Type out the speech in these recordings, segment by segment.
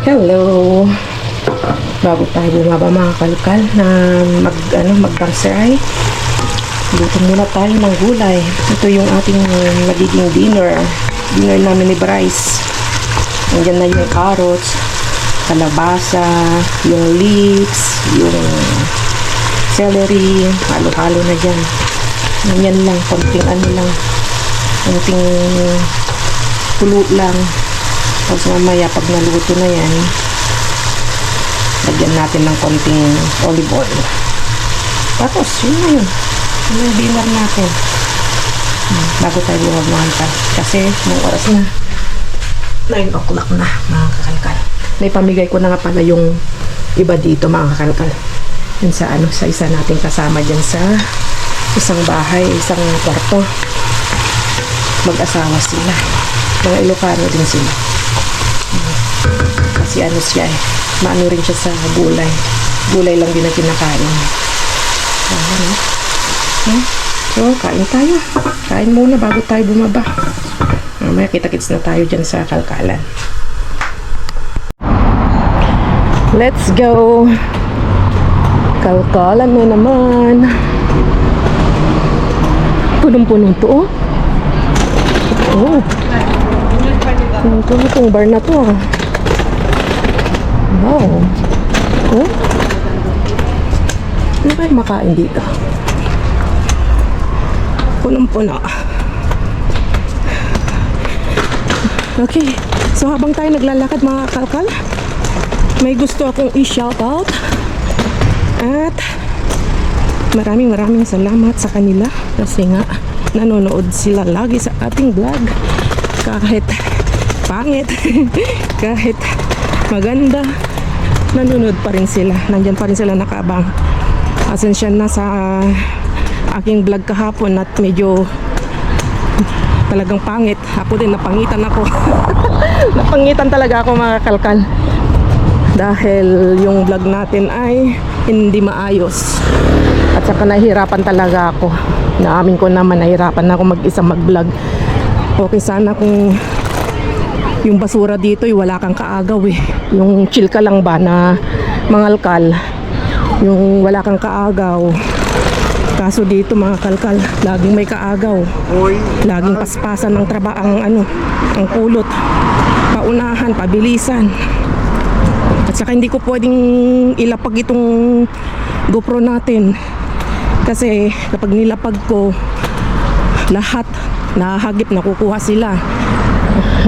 Hello! Bago tayo bumaba mga kalkal na mag-grocery, luto muna tayo ng gulay. Ito yung ating magiging dinner namin ni Bryce. Nandiyan na yung carrots, kalabasa, yung leeks, yung celery, halo-halo na dyan. Ganyan lang, konting konting tulo lang. Tapos mamaya pag naluto na yan, lagyan natin ng konting olive oil. Tapos yun na yun. Yun yung dinner natin. Bago tayo bumabangka. Kasi nung oras na 9 o'clock na mga kakalkal. May pamigay ko na nga pala yung iba dito mga kakalkal. Yun sa sa isa nating kasama dyan sa isang bahay, isang kwarto. Mag-asawa sila. Mga Ilocano din sila. Kasi siya maano rin siya sa gulay. Gulay lang din ang kinakain. So, kain tayo. Kain muna bago tayo bumaba. Mamaya kita-kits na tayo dyan sa kalkalan. Let's go! Kalkalan na naman. Punong-punong to, oh. Oh. Itong bar na to, ah. Wow. Oh. Ano kayo makain dito? Punong-puno. Okay. So, habang tayo naglalakad mga kalkal, may gusto akong i-shoutout. At maraming salamat sa kanila kasi nga nanonood sila lagi sa ating vlog. Kahit pangit, kahit maganda, nanonood pa rin sila. Nandyan pa rin sila nakaabang. Asensya na sa aking vlog kahapon at medyo talagang pangit. Ako din, napangitan ako. Napangitan talaga ako mga kalkal. Dahil yung vlog natin ay hindi maayos. At saka nahihirapan talaga ako. Naamin ko naman, nahihirapan na ako mag-isa mag-vlog. Okay sana kung yung basura dito ay wala kang kaagaw eh. Yung chill ka lang ba na mangalkal. Yung wala kang kaagaw. Kaso dito mga kalkal, laging may kaagaw. Laging paspasan ng ang kulot. Paunahan, pabilisan. At saka hindi ko pwedeng ilapag itong GoPro natin. Kasi kapag nilapag ko, lahat nahagip, nakukuha sila.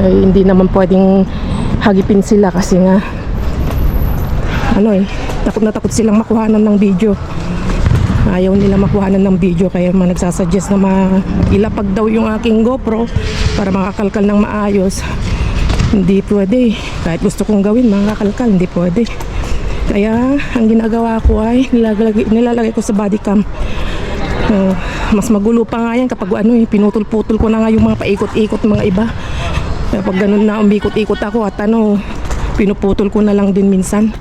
Hindi naman pwedeng hagipin sila kasi nga takot na takot silang makuhanan ng video. Ayaw nila makuhanan ng video, kaya nagsasuggest na ilapag daw yung aking GoPro para makakalkal ng maayos. Hindi pwede. Kahit gusto kong gawin mga kakalkal, hindi pwede. Kaya ang ginagawa ko ay nilalagay ko sa body cam. Mas magulo pa nga yan kapag pinutol-putol ko na nga yung mga paikot-ikot mga iba. Kapag ganun na umikot-ikot ako at pinuputol ko na lang din minsan.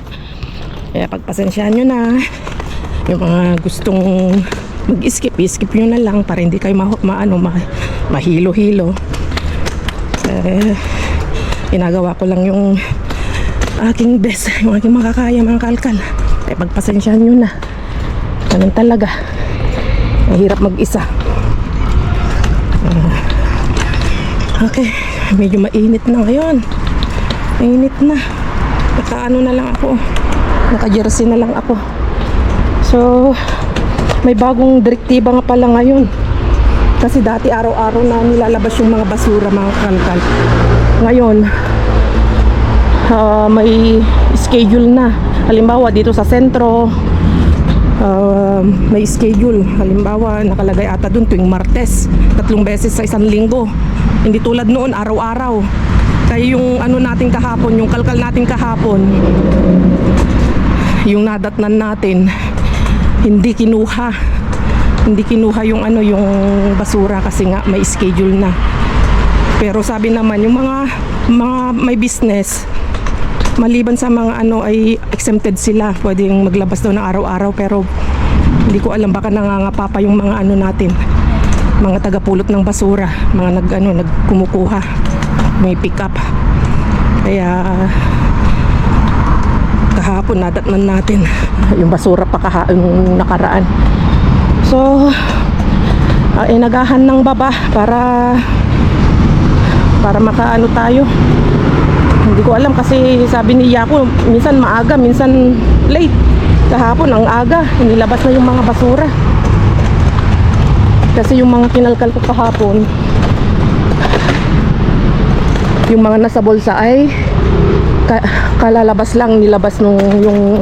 Kaya pagpasensyahan nyo na. Yung mga gustong mag-skip, skip nyo na lang para hindi kayo mahilo-hilo. Ginagawa ko lang yung aking best, yung aking makakaya mga kalkal. Kaya pagpasensyahan nyo na. Ganun talaga. Mahirap mag-isa. Okay, medyo mainit na ngayon. Mainit na. Naka-ano na lang ako. Naka-jersey na lang ako. So, may bagong direktiba nga pala ngayon. Kasi dati araw-araw na nilalabas yung mga basura mga kalkal. Ngayon, may schedule na. Halimbawa dito sa sentro, may schedule. Halimbawa nakalagay ata dun tuwing Martes, 3 beses sa isang linggo. Hindi tulad noon araw-araw. Kaya yung natin kahapon, yung kalkal natin kahapon, yung nadatnan natin, hindi kinuha yung yung basura kasi nga may schedule na. Pero sabi naman yung mga may business, maliban sa mga ay exempted sila, pwedeng maglabas daw ng araw-araw. Pero hindi ko alam, baka nangangapa pa yung mga natin, mga tagapulot ng basura, mga nagkumukuha, may pick up. Kaya kahapon nadatnan natin yung basura pa yung nakaraan. So inagahan ng baba para makaano tayo. Hindi ko alam kasi sabi ni Yako minsan maaga, minsan late. Kahapon ang aga, inilabas na yung mga basura. Kasi yung mga kinalkal ko kahapon, yung mga nasa bulsa ay kalalabas lang, nilabas nung yung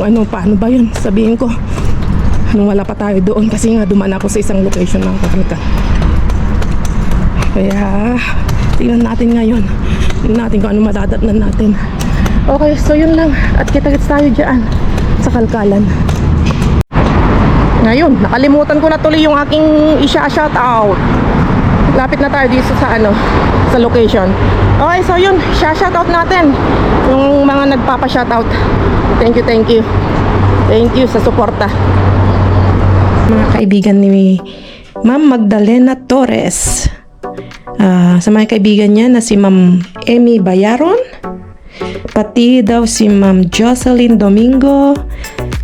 ano, paano ba yun? Sabihin ko, nung wala pa tayo doon kasi nga dumaan ako sa isang location ng kakalkal. Kaya tingnan natin ngayon. Tingnan natin kung ano madadatnan natin. Okay, so yun lang. At kita-kits tayo dyan sa kalkalan. Ngayon, nakalimutan ko na tuloy yung aking i-shoutout. Lapit na tayo dito sa ano, sa location. Okay, so yun, shoutout natin yung mga nagpapa-shoutout. Thank you, thank you. Thank you sa suporta. Mga kaibigan ni Ma'am Magdalena Torres. Sa mga kaibigan niya na si Ma'am Emmy Bayaron, pati daw si Ma'am Jocelyn Domingo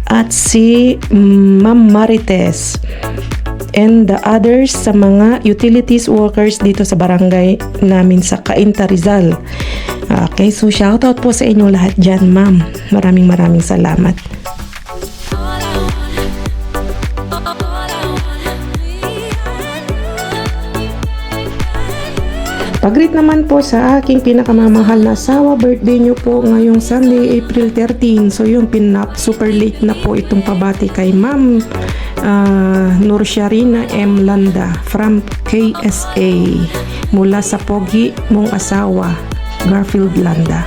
at si Ma'am Marites and the others sa mga utilities workers dito sa barangay namin sa Cainta, Rizal. Okay, so shoutout po sa inyo lahat dyan, ma'am. Maraming salamat. Pag-greet naman po sa aking pinakamamahal na asawa, birthday nyo po ngayong Sunday, April 13. So yun, super late na po itong pabati kay Ma'am Nursharina M. Landa from KSA mula sa Pogi mong asawa, Garfield Landa.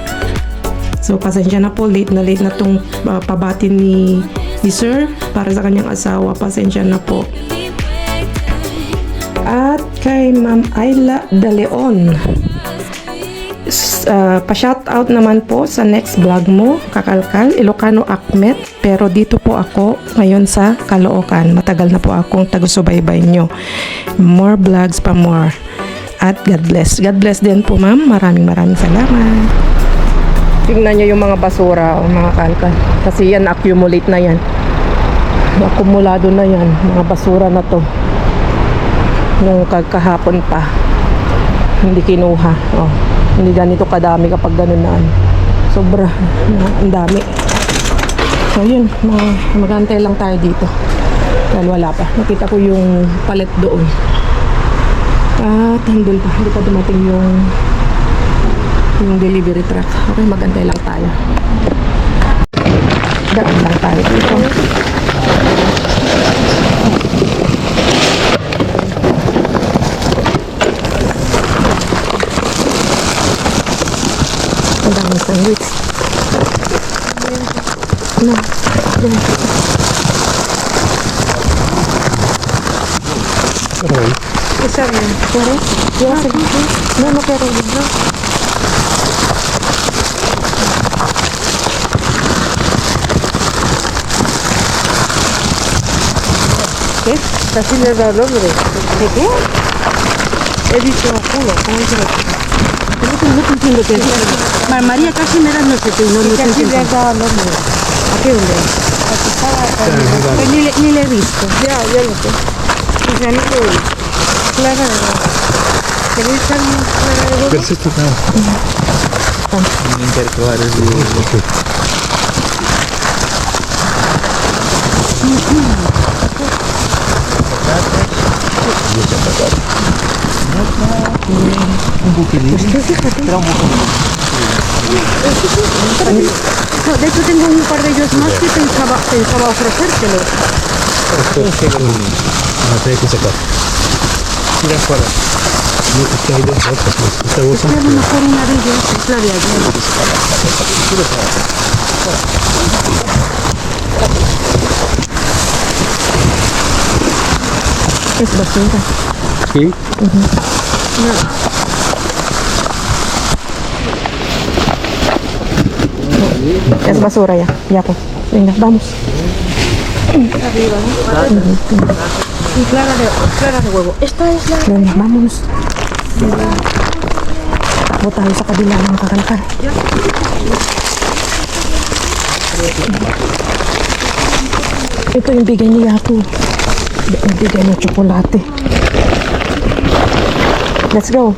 So pasensya na po, late na itong pabati ni Sir para sa kanyang asawa. Pasensya na po. At kay Ma'am Ayla De Leon, pa-shoutout naman po sa next vlog mo, Kakalkal, Ilocano Akmet, pero dito po ako ngayon sa Caloocan. Matagal na po akong tagusubaybay nyo. More vlogs pa more. At God bless. God bless din po, ma'am. Maraming salamat. Tingnan nyo yung mga basura, mga kalkal. Kasi yan, accumulate na yan. Akumulado na yan, mga basura na to. Nung kahapon pa hindi kinuha. Hindi ganito kadami kapag ganun na sobra, ang dami. So yun, magantay lang tayo dito dahil wala pa. Nakita ko yung palet doon at hindi pa dumating yung delivery truck. Okay, magantay lang tayo. Daan lang tayo dito. Ang daming sandwich. No. Isa rin. Sorry? Yes, no, pero no. ¿Qué? Casi le da el hombre. ¿De qué? He dicho culo, ¿cómo dice la chica? No te entiendo qué es. María casi me da no sé qué, no te entiendo. Casi le da el hombre. ¿A qué hombre? Pues ni le he visto. Ya lo sé. O sea, no lo he visto. Clara de verdad. ¿Queréis estar más clara de verdad? Perfecto, claro. Interclar es de... Un buquilín. Era un buquilín. De hecho tengo un par de ellos más que pensaba ofrecértelos. No sé qué sacar. Mira fuera. No, es que hay dos otras. Esta bolsa. Es que a lo mejor una de ellas es la de ayer. Es basura. ¿Sí? No. Es basura ya. Ya pues. Venga, vamos. Arriba, ¿no? Y clara de huevo. Esta es la... Venga, vámonos. Takbo tayo sa kabila ng kakalkal. Ito yung bigay ni Yaku. Yung bigay ng tsokolate. Let's go.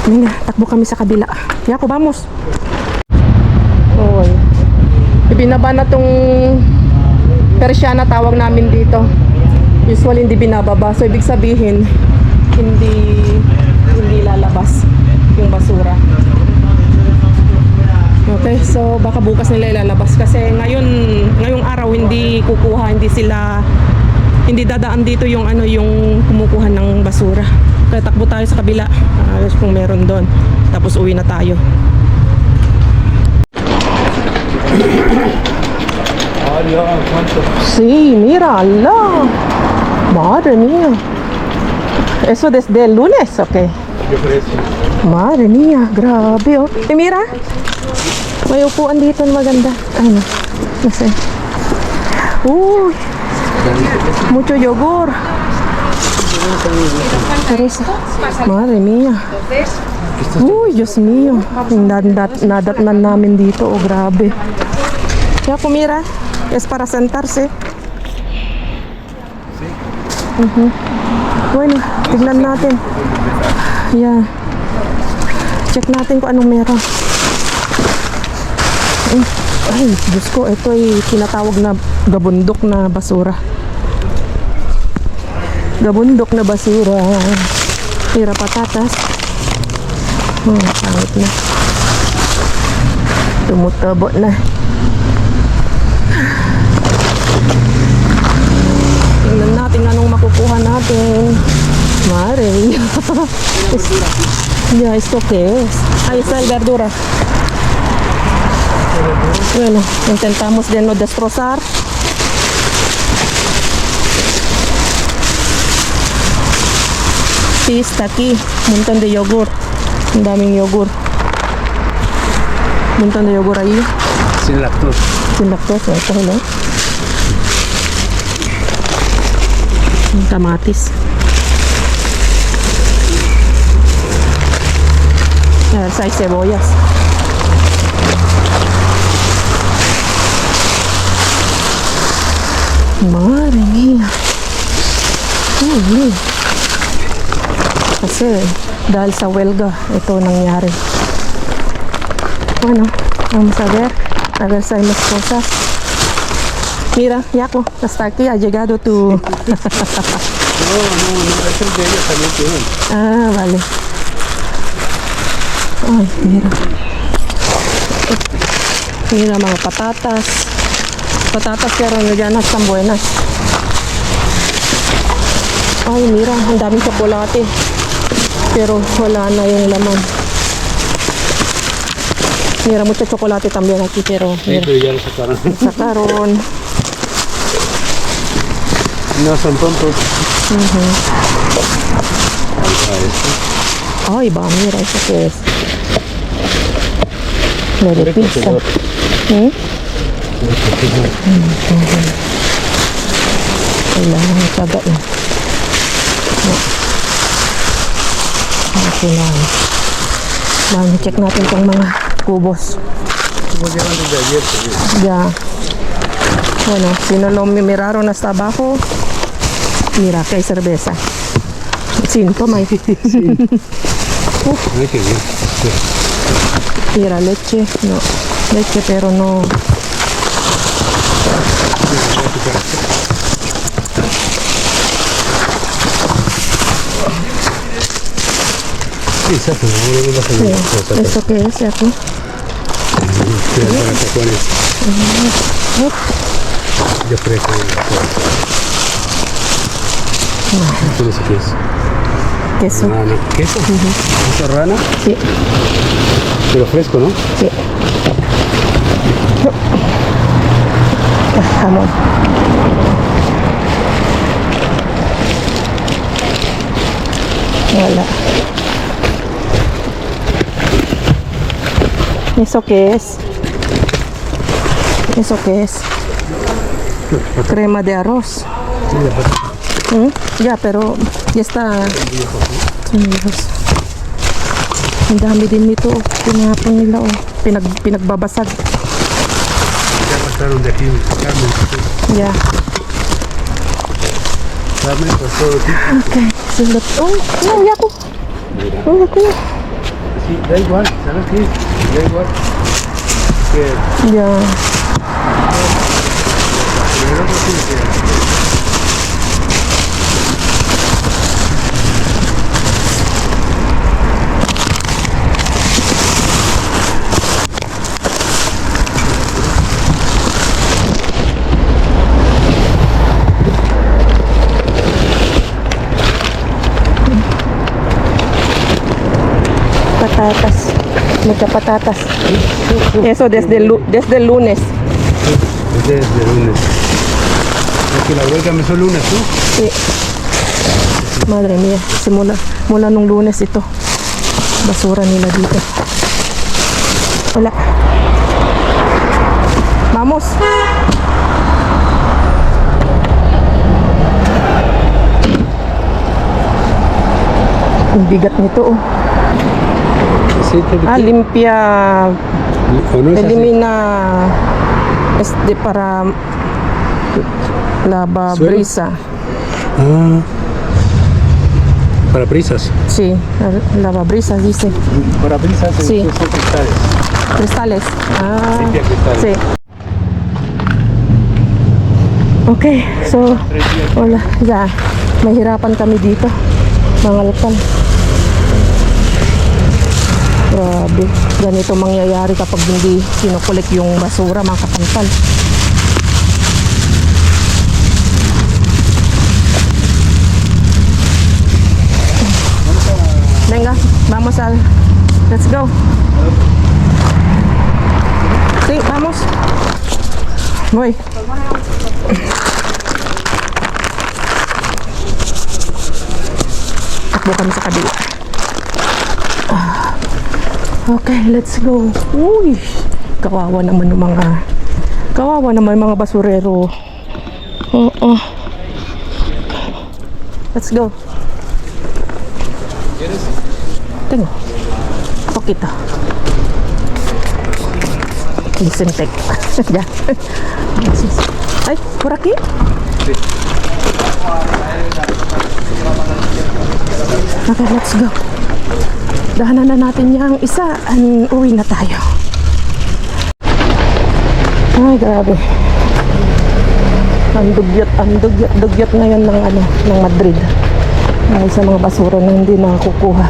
Minga, takbo kami sa kabila. Yaku, vamos. Oy. Ibinaba na tong Persiana tawag namin dito. Usually hindi binababa. So ibig sabihin hindi lalabas yung basura. Okay, so baka bukas nila ilalabas kasi ngayong araw hindi kukuha, hindi dadaan dito yung yung kumukuha ng basura. Kaya takbo tayo sa kabila. Ayos kung meron doon. Tapos uwi na tayo. Sí, mira, Allah. Madre mía. Eso desde el lunes, okay. Madre mía, grabe oh. Mira. May upuan dito na maganda. Ano? Nasa? Uy. Mucho yogur. Teresa. Madre mía. Uy, Diyos mío. Nadatnan namin dito. Oh, grabe. Ya, mira. Es para sentarse. Bueno, tignan natin. Yeah. Check natin kung anong meron. Ay, Diyos ko, ito ay tinatawag na gabundok na basura. Gabundok na basura. Tira patatas. Pangit na. Tumutabo na. Tingnan natin anong makukuha natin. Mare. Ya, ¿esto qué es? Ahí está el verdura. Bueno, intentamos de no destrozar. Sí, está aquí. Un montón de yogur. Un daming yogur. Un montón de yogur ahí. Sin lactosa. Sin lactosa, ito no? Yung kamatis. Hay cebollas. Madre mía. Kasi dahil sa huelga ito nangyari. Bueno, vamos a ver si hay más cosas. Mira, Yaku, hasta aquí ha llegado tu... No, es el de ellos también tienen. Ah, vale. Ay, mira. Mira mga patatas. Patatas pero ya no están buenas. Ay, mira, ang daming tsokolate. Pero wala na yung laman. Mira, mucho chocolate también aquí, pero Sí, mira. pero ya lo sacaron. Sacaron. No son tontos. Ay, va, mira, ¿eso qué es? Lo de pizza. Kailangan ng taga eh. Kailangan. Dahil check natin itong mga kubos. Como llevan desde ayer. Ya. Bueno, si no lo miraron hasta abajo, mira que hay cerveza. 5, May. Ay, qué bien. Mira, leche. No. Leche, pero no. Sí, exacto. Ahora no vas a ver cosas. ¿Eso qué es, Yaku? Para tacones. Yo creo que... ¿Qué es qué es? Queso. Rana. ¿Queso? ¿Queso rana? Sí, Pero fresco, ¿no? sí. Jamón. Hola. ¿Eso qué es? ¿Eso qué es? Crema de arroz. Yeah, pero ya está. Sinihos. Ang dami din nito. Pinapon nila. Pinagbabasag. Ya pasaron de aquí. Carmen, Yeah. Carmen pasó de aquí. Okay. So, oh, no, Yaku. Oh, Yaku. Sí, da igual, ¿sabes qué? Da igual. Que Yeah. primero no tiene que... Patatas. Mucha patatas. Eso desde el lunes. Desde lunes. Es que la huelga empezó el lunes, ¿no? Sí. Madre mía, mula nung lunes ito. Basura nila dito. Wala. Vamos. Ang bigat nito, oh. Aceite de qué? Limpia, ¿O no es así? elimina para lava Suelo. brisa. Ah. Para brisas. Sí, lava brisa dice. Para brisas Sí. son cristales. Cristales. Ah, Limpia cristales. sí. Okay, so, wala, yeah. Mahirapan kami dito. Mangalpan. Grabe. Ganito mangyayari kapag hindi kinukulik yung basura, mga kapantal. Venga, vamos al... Let's go. Sí, vamos. Voy. Takbo kami sa kabila. Okay, let's go. Uy, kawawa naman yung mga basurero. Oo. Let's go. Tengo. Poquito. Disinfect. Ya. Ay, por aquí. Okay, let's go. Dahanan na natin yung isa. Uwi na tayo. Ay, grabe. Ang dugyot ngayon ng Madrid. Dahil sa mga basura na hindi nakukuha.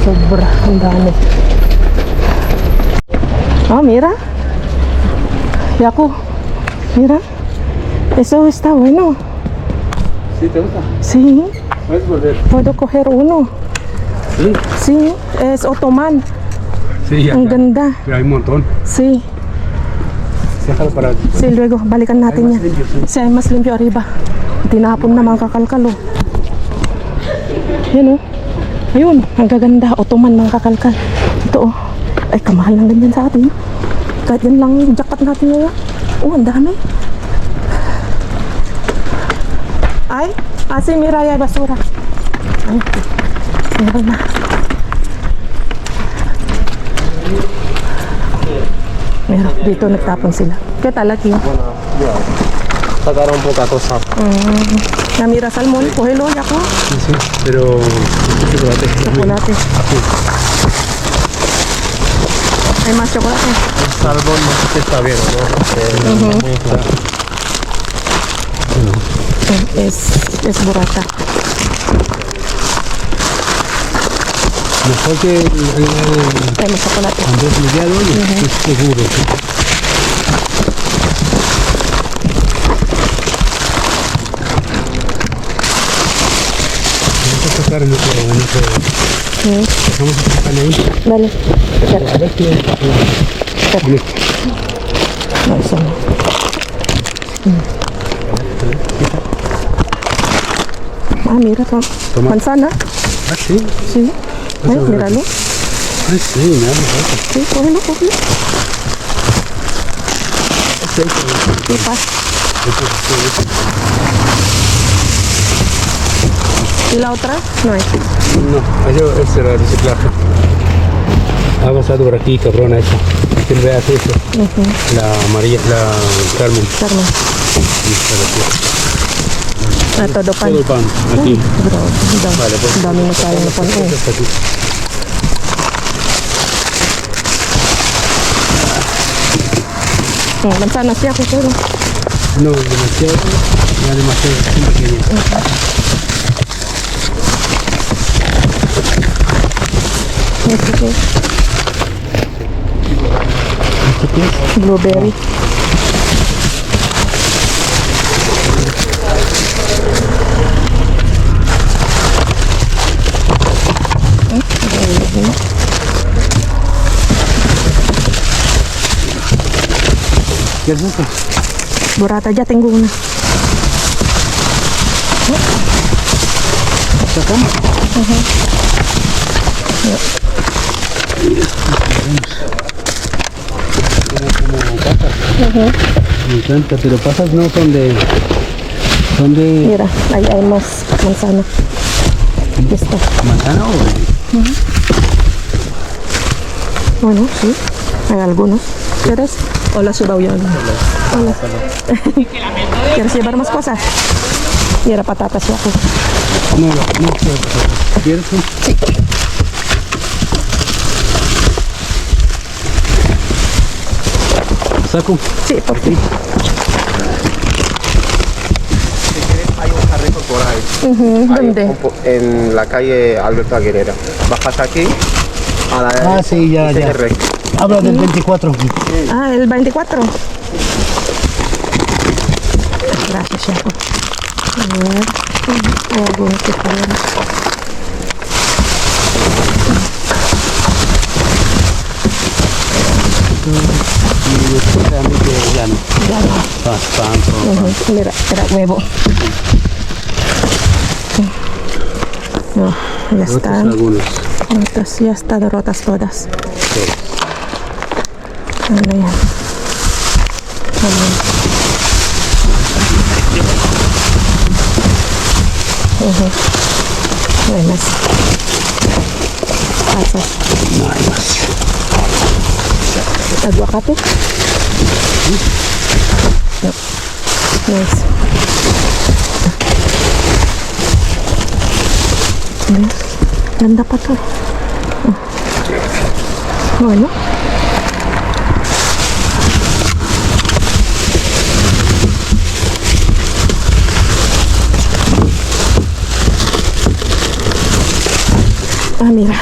Sobra, ang dami. Oh, mira. Yaku, mira. Eso está bueno. ¿Sí te gusta? Sí, Puedes volver. puedo coger uno. Sí. Sí, es otomán. Sí, ya. Ang ganda. Pero hay un montón. Sí. Déjalo para... Sí, luego balikan natin Ay, yan. mas limpyo, sí. Siya ay mas limpyo arriba. Tinapon na mga kakalkal, oh. Yan, oh. Ayun, ang gaganda. Otoman mga kakalkal. Ito, oh. Ay, kamahal ng ganyan sa atin. Kahit yan lang yung jacket natin ngayon. Oh, ang dami. Ay, si Miraya basura. Ay, meron na. Meron, dito nagtapon sila. Kaya talaki. Sacaron poca cosa. Namira salmon, cógelo, Yaku. Sí, sí. Pero... chocolate. Chocolate. Hay más chocolate. Salmón no sé si está bien o no. Muy claro. Es burrata. Mejor que Hay más chocolate. Andrés Miguel, oye, es seguro. ¿Sí? Vamos a sacar en otro... Vamos a sacar ahí. Dale. A ver si... Listo. No, eso no. Mira, Toma. manzana. Ah, sí. Sí. Míralo. Ay, sí, me da mejor. Sí, cógelo. Sí, pasa. ¿Y la otra? No hay. No, yo ese era reciclaje. Ha pasado por aquí, cabrona esa. ¿Quién veas eso? La María, la Carmen. Carmen. Todo pan. Todo el pan, aquí. Bro, Vale, pues. dami na tayo na pan. Hasta aquí. Mansanas siya ko pero. No, demasiado. Ya demasiado. Muy pequeña. Blueberry. ¿Qué es esto? Burrata, ya tengo una. ¿Sacamos? Como pasas. Me encanta, pero pasas no son de... Son de Mira, ahí hay más manzana. Esta. manzana o de... Bueno, sí, hay algunos. ¿Quieres? Hola, subaw yan. Hola. ¿Quieres llevar más cosas? Mira, patatas ya. Pues. No, no quiero. ¿Quieres? Sí. ¿Saco? Sí, por fin. Hay un carrito por ahí. Hay ¿Dónde? en la calle Alberto Aguilera. Bajas aquí a la Ah, sí, ya, ya. recto. Habla del 24. Ah, el 24. Gracias, Chaco. A ver. Hay algunos que podemos. Y después también que ya no. Ya no. Pan, todo. Mira, era huevo. No, ya Otros están. algunos. Otras ya están rotas todas. Todos. Ano yan? Buenas. Pasas. No hay más. Aguacate? No. Nice. Ganda pa to. Bueno. Ah, mira.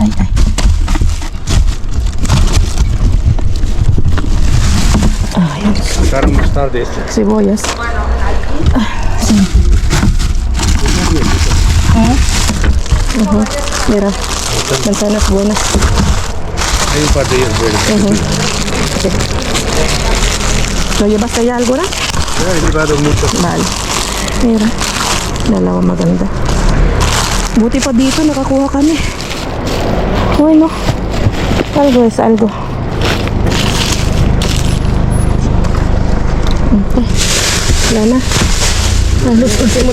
Ay, ay. Ay, Sacaron más tarde este. cebollas. Mira, manzanas buenas. Hay un par de ellos buenos. Sí. ¿Lo llevaste ya alguna? He llevado mucho. Vale. Mira, dalawa maganda. Buti pa dito, nakakuha kami. Bueno, algo es algo. Okay. Wala na. Halos kasi mo.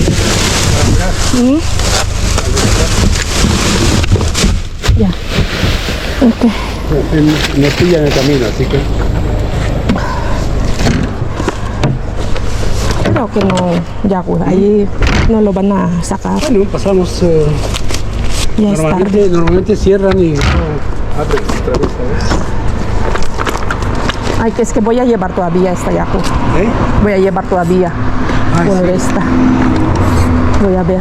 Ya. Okay. Me pillan en el camino, así que... Creo que no, ya ahí no lo van a sacar. Bueno, pasamos... Ya es tarde. Normalmente cierran y... abren otra vez, ¿sabes? Ay, que es que voy a llevar todavía esta yaco. ¿Eh? Voy a llevar todavía Ay, una sí. de esta. Voy a ver.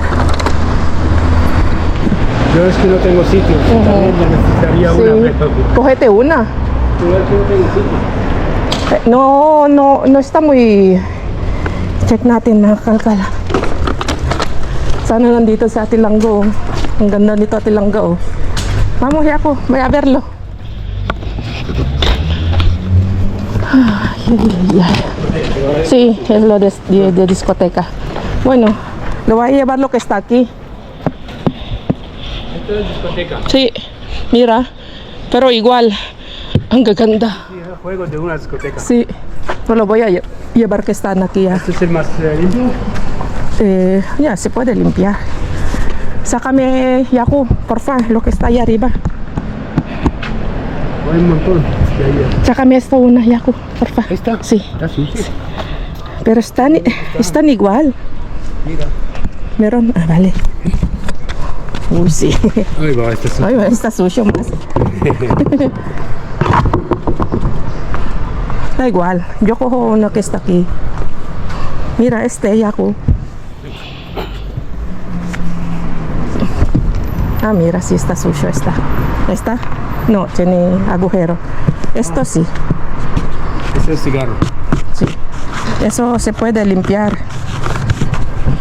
Yo es que no tengo sitio. También me necesitaría una. Sí. Cógete una. Yo es que no tengo sitio. No está muy... Check natin mga kalkala. Sana nandito sa Atilanggo. Ang ganda nito Atilanggo. Vamos ya ako, voy a verlo. Ay, ay, ay. Sí, es lo de discoteca. Bueno, le voy a llevar lo que está aquí. Esto es discoteca. Sí, mira, pero igual, ang gaganda. juegos de una discoteca. Sí, pues lo voy a llevar que están aquí ya. ¿Este es el más limpio? Ya, se puede limpiar. Sácame, Yaku, porfa, lo que está ahí arriba. Hay un montón. De ahí. Sácame esto una, Yaku, porfa. ¿Esta? Sí, Está sucio. pero están igual. Mira. Meron, vale. Uy, sí. Ay, va, este es sucio. Ay, está sucio más. Da igual, yo cojo uno que está aquí. Mira, este, Yaku. Ah, mira, sí está sucio esta. ¿Esta? No, tiene agujero. Esto sí, Ese es cigarro. sí. Eso se puede limpiar.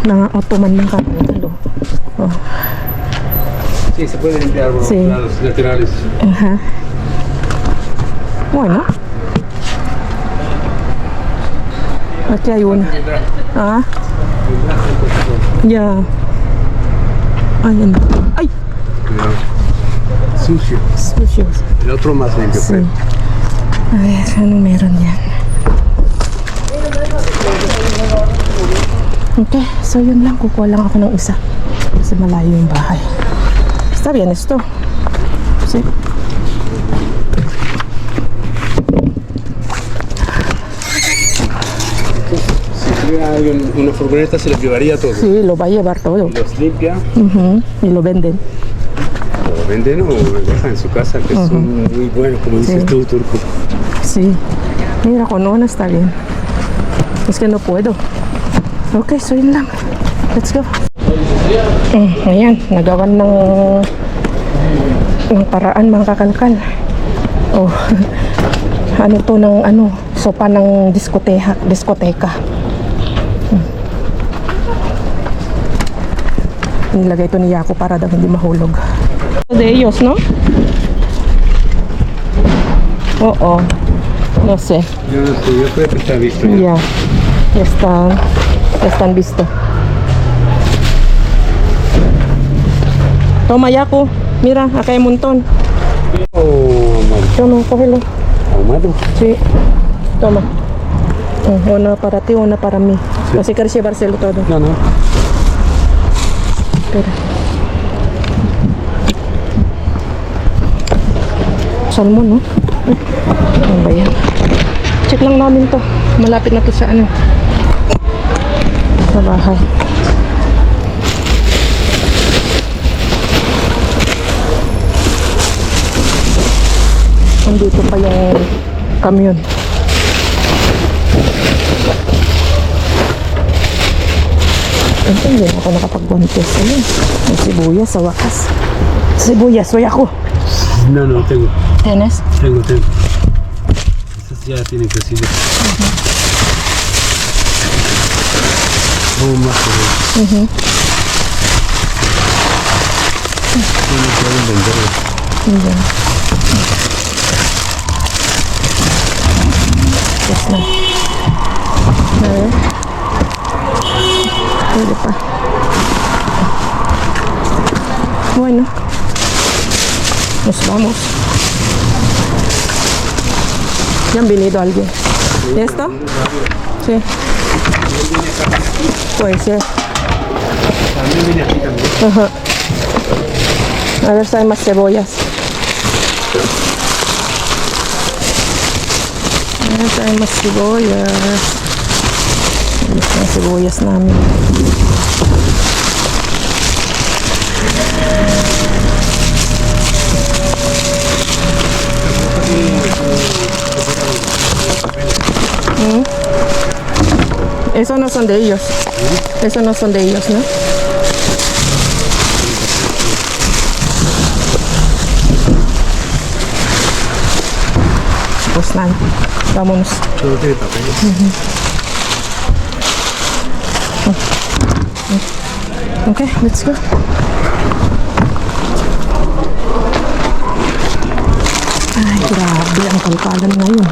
Na otoman ng kakalo. Oh. Sí, se puede limpiar los Sí. lados laterales. Ajá. Bueno. Aquí hay una. Ah, ya. Ayan. Ay, Cuidado. Sucio. sucio. El otro más limpio, Sí. creo. A ver, ano meron yan? Okay, so yun lang. Kukuha lang ako ng isa. Kasi malayo yung bahay. Está bien esto. Sí. Si tuviera alguien, una furgoneta, se los llevaría todo. Sí, lo va a llevar todo. Los limpia, Ujú, y lo venden. o venden o los dejan en su casa, que son muy buenos, como dices Sí. tú, Turco. Sí. Mira, con una está bien. Es que no puedo. Okay, so yun lang. Let's go. Ayan, nagawan ng paraan mga kakalkal. Oh, ano to ng ano, sopa ng diskoteka. Nilagay to ni Yaku para daw hindi mahulog. De ellos, ¿no? Oo. No sé. Yo no sé, yo creo que está visto ya. Ya están visto. Toma, Yaku. Mira, acá hay un montón. Oh, amado. Toma, cógelo. Ahumado. Sí. Toma. Una para ti, una para mí. Así quieres llevárselo todo. No, no. Espera. Salmon, no? Ano ba yan? Check lang namin to. Malapit na to sa ano. Sa bahay. Andito pa yung kamyon. Hindi ako nakapag-guantes. Ayun. May sibuyas sa wakas. Sibuyas, wala ako. No, no, tengo. ¿Tienes? Tengo. Estas ya tienen crecido. Oh, más Mhm. no pueden venderlo. Ayan. Yes na. A ver. Pwede pa. Bueno. Nos vamos. ¿Ya han venido alguien? ¿Esto? Sí. Puede ser. También viene aquí también. Ajá. A ver si hay más cebollas. A ver si hay más cebollas. Las cebollas namin. Eso no son de ellos. Eso no son de ellos, ¿no? Pues nada, vámonos. Todo tiene papeles. Okay, let's go. Ay, grabe ang kalkalan ngayon.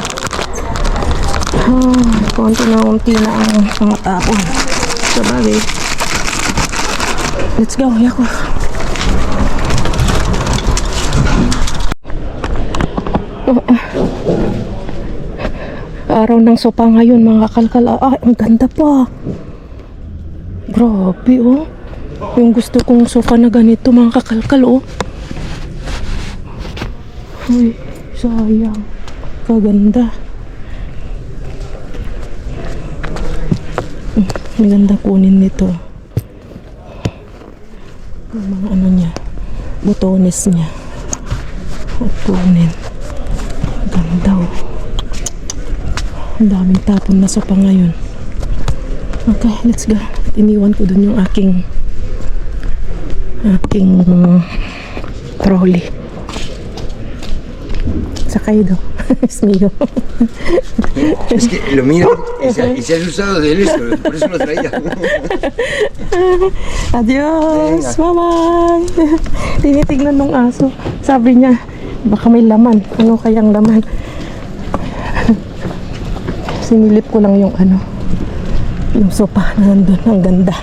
Konti na unti na ang pangatapon. Sabagay. Let's go, Yaku. Araw ng sopa ngayon mga kalkal. Ah, ang ganda pa. Grabe oh. Yung gusto kong sofa na ganito mga kakalkal oh. Uy, sayang. Kaganda. Maganda kunin nito. Yung mga ano niya, botones niya. At kunin. Ganda oh. Ang daming tapon na sopa ngayon. Okay, let's go. Iniwan ko dun yung aking trolley. Sakay daw. Es mío. Es que lo mira y se ha asustado de esto, por eso lo traía. Adios. Bye-bye. Tinitignan nung aso. Sabi niya, baka may laman. Ano kayang laman? Sinilip ko lang yung yung sopa na nandun. Ang ganda.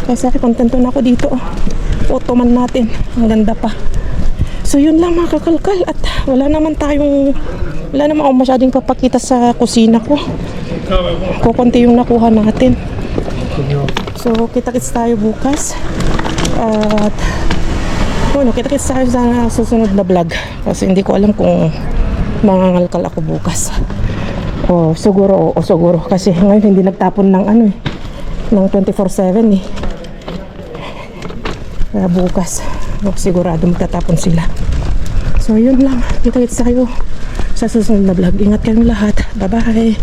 Kasi kontento na ako dito. Ottoman natin. Ang ganda pa. So yun lang mga kakalkal. At wala naman ako masyadong papakita sa kusina ko. Kukunti yung nakuha natin. So kita-kits tayo bukas. At kita-kits tayo sa susunod na vlog. Kasi hindi ko alam kung mangangalkal ako bukas. O siguro kasi ngayon hindi nagtapon ng ng 24/7 eh. Kaya bukas sigurado magtatapon sila. So yun lang, kita-kits tayo sa susunod na vlog. Ingat kayong lahat. Bye bye.